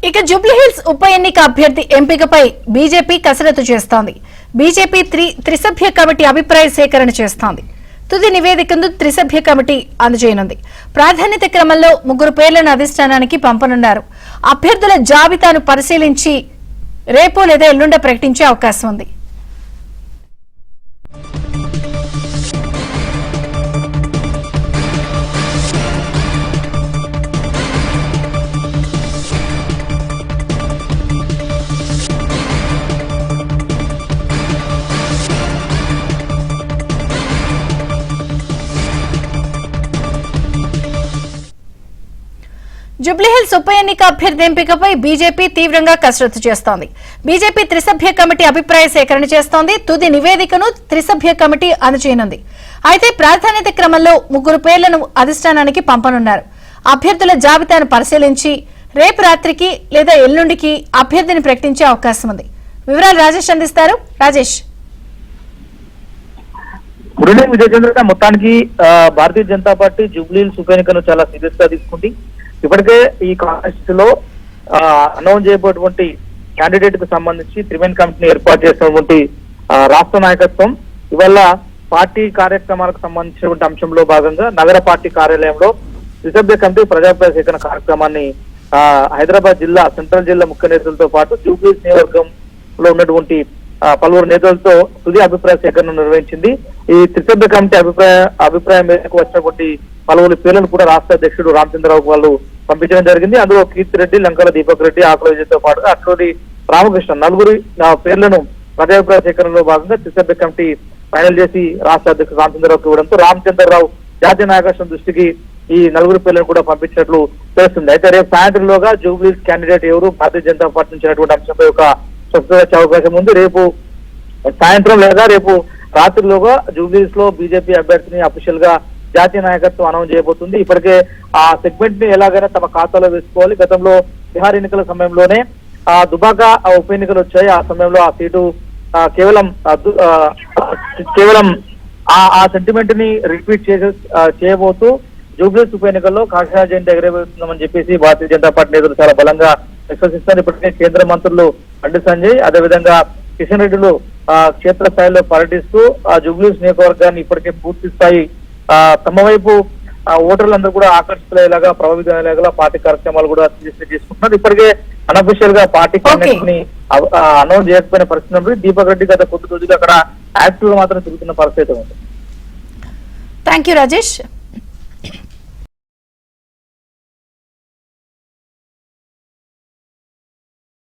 ఇక జూబ్లీహిల్స్ ఉప ఎన్నిక అభ్యర్థి ఎంపికపై బీజేపీ కసరత్తు చేస్తోంది. బీజేపీ త్రిసభ్య కమిటీ అభిప్రాయ సేకరణ చేస్తోంది. తుది నివేదికను త్రిసభ్య కమిటీ అందజేయనుంది. ప్రాధాన్యత క్రమంలో 3 పేర్లను అధిష్టానానికి పంపనున్నారు. అభ్యర్థుల జాబితాను పరిశీలించి రేపు లేదా ఎల్లుండ ప్రకటించే అవకాశం ఉంది. జూబ్లీహిల్స్ ఉప ఎన్నిక అభ్యర్థి ఎంపికపై బీజేపీ తీవ్రంగా కసరత్తు చేస్తోంది. బీజేపీ త్రిసభ్య కమిటీ అభిప్రాయ సేకరణ చేస్తోంది. తుది నివేదికను త్రిసభ్య కమిటీ అందజేయనుంది. అయితే ప్రాధాన్యత క్రమంలో 3 పేర్లను అధిష్టానానికి పంపనున్నారు. అభ్యర్థుల జాబితాను పరిశీలించి రేపు రాత్రికి లేదా ఎల్లుండికి అభ్యర్థిని ప్రకటించే అవకాశం ఉంది. వివరాలు రాజేష్ అందిస్తారు. రాజేష్, మొత్తానికి భారతీయ జనతా పార్టీ జూబ్లీహిల్స్ ఉప ఎన్నికను చాలా సీరియస్ గా తీసుకుంది. ఇప్పటికే ఈ కాన్స్టిట్యూన్సీ లో అనౌన్స్ చేయబోయేటువంటి క్యాండిడేట్ కు సంబంధించి త్రిమెన్ కమిటీని ఏర్పాటు చేసినటువంటి రాష్ట్ర నాయకత్వం ఇవాళ పార్టీ కార్యక్రమాలకు సంబంధించినటువంటి అంశంలో భాగంగా నగర పార్టీ కార్యాలయంలో త్రిసభ్య కమిటీ ప్రజాభిప్రాయ సేకరణ కార్యక్రమాన్ని హైదరాబాద్ జిల్లా సెంట్రల్ జిల్లా ముఖ్య నేతలతో పాటు జూబ్లీహిల్స్ నియోజకవర్గంలో ఉన్నటువంటి పలువురు నేతలతో తుది అభిప్రాయ సేకరణ నిర్వహించింది. ఈ త్రిసభ్య కమిటీ అభిప్రాయం మేరకు వచ్చినటువంటి పలువురు పేర్లను కూడా రాష్ట్ర అధ్యక్షుడు రామచంద్రరావు వాళ్ళు పంపించడం జరిగింది. అందులో కీర్తి రెడ్డి, లంకల దీపక్ రెడ్డి, ఆకుల విజయ్తో పాటు అట్లూరి రామకృష్ణ 4 పేర్లను ప్రజాభిప్రాయ సేకరణలో భాగంగా త్రిసభ్య కమిటీ ఫైనల్ చేసి రాష్ట్ర అధ్యక్షుడు రామచంద్రరావుకి ఇవ్వడంతో రామచంద్రరావు జాతీయ నాయకత్వం దృష్టికి ఈ 4 పేర్లను కూడా పంపించినట్లు తెలుస్తుంది. అయితే రేపు సాయంత్రంలోగా జూబ్లీహిల్స్ క్యాండిడేట్ ఎవరు భారతీయ జనతా పార్టీ నుంచి అయినటువంటి అంశంపై ఒక స్పష్టత వచ్చే అవకాశం ఉంది. రేపు సాయంత్రం లేదా రేపు రాత్రిలోగా జూబ్లీహిల్స్ లో బీజేపీ అభ్యర్థిని అఫీషియల్ గా జాతీయ నాయకత్వం అనౌన్స్ చేయబోతుంది. ఇప్పటికే ఆ సెగ్మెంట్ ని ఎలాగైనా తమ ఖాతాలో వేసుకోవాలి. గతంలో బీహార్ ఎన్నికల సమయంలోనే దుబాకా ఉప ఎన్నికలు వచ్చాయి. ఆ సమయంలో ఆ సీటు కేవలం ఆ సెంటిమెంట్ ని రిపీట్ చేయబోతూ జూబ్లీహిల్స్ ఉప ఎన్నికల్లో కాషాయ జెండా ఎగరవేస్తుందని చెప్పేసి భారతీయ జనతా పార్టీ నేతలు చాలా బలంగా విశ్వసిస్తారు. ఇప్పటికే కేంద్ర మంత్రులు బండి సంజయ్, అదేవిధంగా కిషన్ రెడ్డిలు క్షేత్రస్థాయిలో పర్యటిస్తూ జూబ్లీహిల్స్ నియోజకవర్గాన్ని ఇప్పటికే పూర్తి స్థాయి తమ వైపు ఓటర్లందరూ కూడా ఆకర్షితులయ్యేలాగా, ప్రభావితం అయ్యేలాగా పార్టీ కార్యక్రమాలు కూడా తీసుకుంటున్నారు. ఇప్పటికే అనఫిషియల్ గా పార్టీ క్యాండిడేట్ ని అనౌన్స్ చేయకపోయిన పరిస్థితి ఉంది. దీపక్ రెడ్డి గత కొద్ది రోజులు అక్కడ యాక్టివ్ గా మాత్రం తిరుగుతున్న పరిస్థితి ఉంది. Thank you Rajesh.